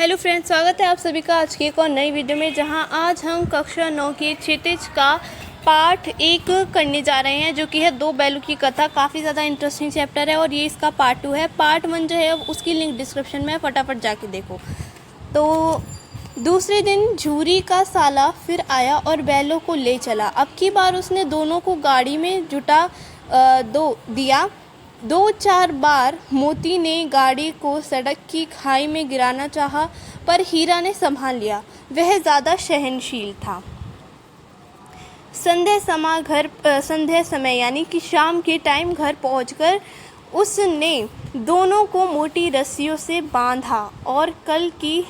Hello friends, स्वागत है आप सभी का आज की एक और नई वीडियो में, जहां आज हम कक्षा 9 के क्षितिज का पार्ट 1 करने जा रहे हैं, जो कि है दो बैलों की कथा। काफ़ी ज़्यादा इंटरेस्टिंग चैप्टर है और ये इसका पार्ट 2 है। पार्ट 1 जो है उसकी लिंक डिस्क्रिप्शन में है, फटाफट जाके देखो। तो दूसरे दिन झूरी का साला फिर आया और बैलों को ले चला। अब की बार उसने दोनों को गाड़ी में जुटा दिया। 2-4 बार मोती ने गाड़ी को सड़क की खाई में गिराना चाहा, पर हीरा ने संभाल लिया। वह ज़्यादा सहनशील था। संध्या समय यानी कि शाम के टाइम घर पहुंचकर उसने दोनों को मोटी रस्सियों से बांधा और कल की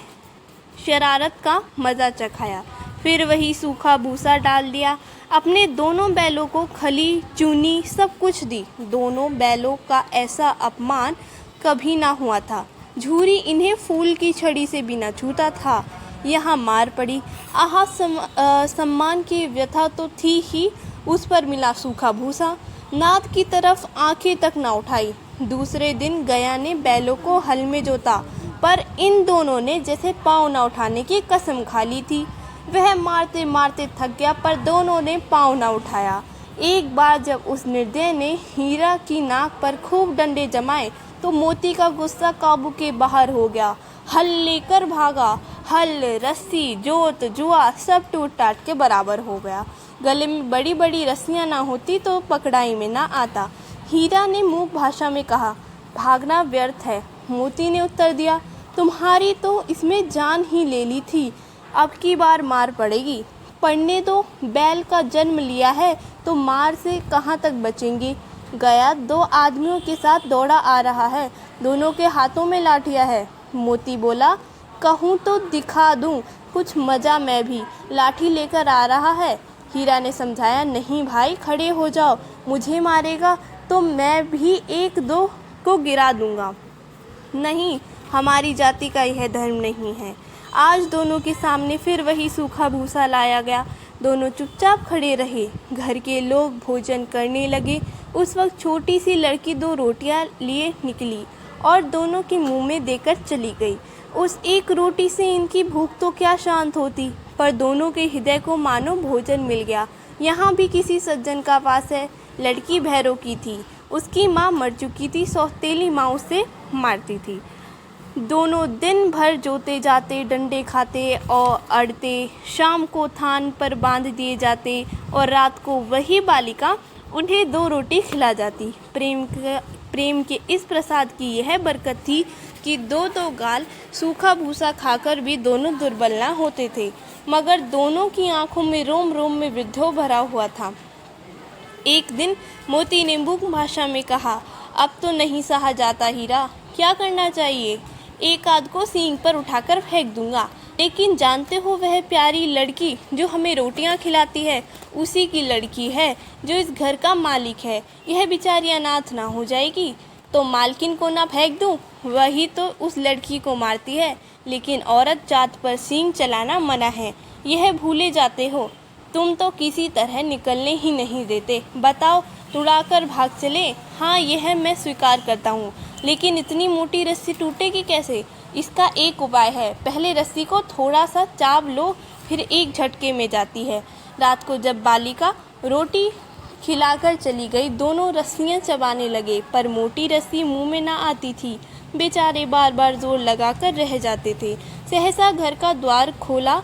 शरारत का मज़ा चखाया। फिर वही सूखा भूसा डाल दिया। अपने दोनों बैलों को खली चूनी सब कुछ दी। दोनों बैलों का ऐसा अपमान कभी ना हुआ था। झूरी इन्हें फूल की छड़ी से भी न छूता था। यहाँ मार पड़ी। सम्मान की व्यथा तो थी ही, उस पर मिला सूखा भूसा। नाद की तरफ आंखें तक न उठाई। दूसरे दिन गया ने बैलों को हल में जोता, पर इन दोनों ने जैसे पाँव न उठाने की कसम खा ली थी। वह मारते मारते थक गया, पर दोनों ने पाँव न उठाया। एक बार जब उस निर्दय ने हीरा की नाक पर खूब डंडे जमाए, तो मोती का गुस्सा काबू के बाहर हो गया। हल लेकर भागा। हल, रस्सी, जोत, जुआ सब टूट टाट के बराबर हो गया। गले में बड़ी बड़ी रस्सियां ना होती तो पकड़ाई में ना आता। हीरा ने मूक भाषा में कहा, भागना व्यर्थ है। मोती ने उत्तर दिया, तुम्हारी तो इसमें जान ही ले ली थी। अब की बार मार पड़ेगी। पढ़ने दो, बैल का जन्म लिया है तो मार से कहाँ तक बचेंगे। गया 2 आदमियों के साथ दौड़ा आ रहा है। दोनों के हाथों में लाठियाँ है। मोती बोला, कहूँ तो दिखा दूँ कुछ मज़ा, मैं भी लाठी लेकर आ रहा है। हीरा ने समझाया, नहीं भाई, खड़े हो जाओ। मुझे मारेगा तो मैं भी 1-2 को गिरा दूँगा। नहीं, हमारी जाति का यह धर्म नहीं है। आज दोनों के सामने फिर वही सूखा भूसा लाया गया। दोनों चुपचाप खड़े रहे। घर के लोग भोजन करने लगे। उस वक्त छोटी सी लड़की 2 रोटियां लिए निकली और दोनों के मुंह में देकर चली गई। उस एक रोटी से इनकी भूख तो क्या शांत होती, पर दोनों के हृदय को मानो भोजन मिल गया। यहाँ भी किसी सज्जन का वास है। लड़की भैरों की थी। उसकी माँ मर चुकी थी। सौतेली माँ उसे मारती थी। दोनों दिन भर जोते जाते, डंडे खाते और अड़ते। शाम को थान पर बांध दिए जाते और रात को वही बालिका उन्हें 2 रोटी खिला जाती। प्रेम के इस प्रसाद की यह बरकत थी कि 2-2 गाल सूखा भूसा खाकर भी दोनों दुर्बल न होते थे, मगर दोनों की आंखों में रोम रोम में विद्रोह भरा हुआ था। एक दिन मोती ने मूक भाषा में कहा, अब तो नहीं सहा जाता हीरा, क्या करना चाहिए? एक आध को सींग पर उठाकर फेंक दूंगा, लेकिन जानते हो वह प्यारी लड़की जो हमें रोटियां खिलाती है, उसी की लड़की है जो इस घर का मालिक है। यह बेचारी अनाथ ना हो जाएगी तो मालकिन को ना फेंक दूं? वही तो उस लड़की को मारती है, लेकिन औरत जात पर सींग चलाना मना है। यह भूले जाते हो। तुम तो किसी तरह निकलने ही नहीं देते। बताओ, तुड़ाकर भाग चले? हाँ, यह मैं स्वीकार करता हूँ, लेकिन इतनी मोटी रस्सी टूटेगी कैसे? इसका एक उपाय है। पहले रस्सी को थोड़ा सा चाब लो, फिर एक झटके में जाती है। रात को जब बालिका रोटी खिलाकर चली गई, दोनों रस्सियाँ चबाने लगे, पर मोटी रस्सी मुंह में ना आती थी। बेचारे बार बार जोर लगाकर रह जाते थे। सहसा घर का द्वार खोला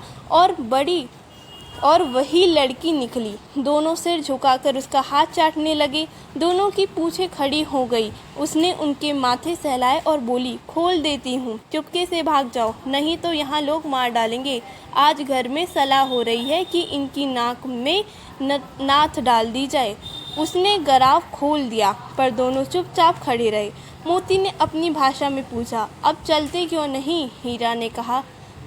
और वही लड़की निकली। दोनों सिर झुकाकर उसका हाथ चाटने लगे। दोनों की पूंछें खड़ी हो गई। उसने उनके माथे सहलाए और बोली, खोल देती हूँ, चुपके से भाग जाओ, नहीं तो यहाँ लोग मार डालेंगे। आज घर में सलाह हो रही है कि इनकी नाक में नाथ डाल दी जाए। उसने गराव खोल दिया, पर दोनों चुपचाप खड़े रहे। मोती ने अपनी भाषा में पूछा, अब चलते क्यों नहीं? हीरा ने कहा,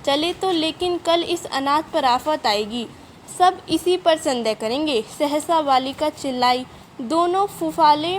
चले तो, लेकिन कल इस अनाथ पर आफत आएगी, सब इसी पर संदेह करेंगे। सहसा बालिका चिल्लाई, दोनों फुफाले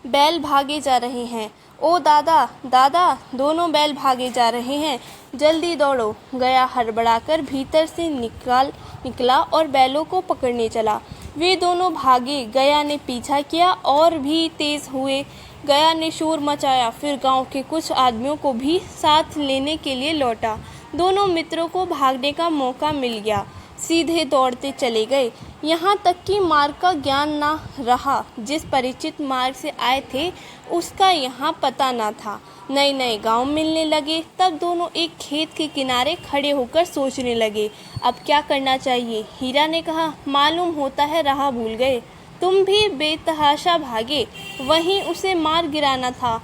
बैल भागे जा रहे हैं। ओ दादा, दादा, दोनों बैल भागे जा रहे हैं, जल्दी दौड़ो। गया हड़बड़ाकर भीतर से निकला और बैलों को पकड़ने चला। वे दोनों भागे। गया ने पीछा किया और भी तेज हुए। गया ने शोर मचाया, फिर गांव के कुछ आदमियों को भी साथ लेने के लिए लौटा। दोनों मित्रों को भागने का मौका मिल गया, सीधे दौड़ते चले गए। यहाँ तक कि मार्ग का ज्ञान ना रहा। जिस परिचित मार्ग से आए थे उसका यहाँ पता ना था। नए नए गांव मिलने लगे। तब दोनों एक खेत के किनारे खड़े होकर सोचने लगे, अब क्या करना चाहिए। हीरा ने कहा, मालूम होता है राह भूल गए। तुम भी बेतहाशा भागे, वहीं उसे मार गिराना था।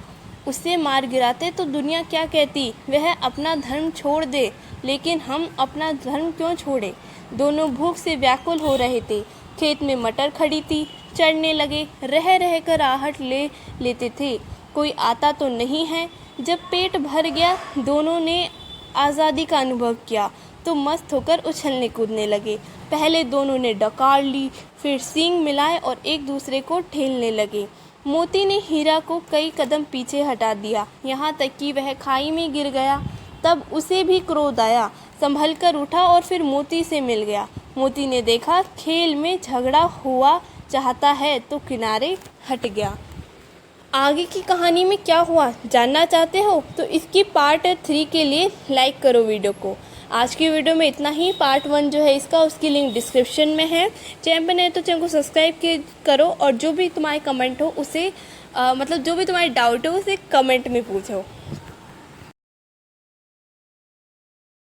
उसे मार गिराते तो दुनिया क्या कहती, वह अपना धर्म छोड़ दे। लेकिन हम अपना धर्म क्यों छोड़े। दोनों भूख से व्याकुल हो रहे थे। खेत में मटर खड़ी थी, चढ़ने लगे, रह रह कर आहट ले लेते थे, कोई आता तो नहीं है। जब पेट भर गया, दोनों ने आज़ादी का अनुभव किया तो मस्त होकर उछलने कूदने लगे। पहले दोनों ने डकार ली, फिर सींग मिलाए और एक दूसरे को ठेलने लगे। मोती ने हीरा को कई कदम पीछे हटा दिया, यहाँ तक कि वह खाई में गिर गया। तब उसे भी क्रोध आया, संभल कर उठा और फिर मोती से मिल गया। मोती ने देखा खेल में झगड़ा हुआ चाहता है तो किनारे हट गया। आगे की कहानी में क्या हुआ जानना चाहते हो तो इसकी पार्ट 3 के लिए लाइक करो वीडियो को। आज की वीडियो में इतना ही। पार्ट 1 जो है इसका, उसकी लिंक डिस्क्रिप्शन में है। चैनल पर नए तो चैनल को सब्सक्राइब करो और जो भी तुम्हारे कमेंट हो उसे मतलब जो भी तुम्हारे डाउट हो उसे कमेंट में पूछो।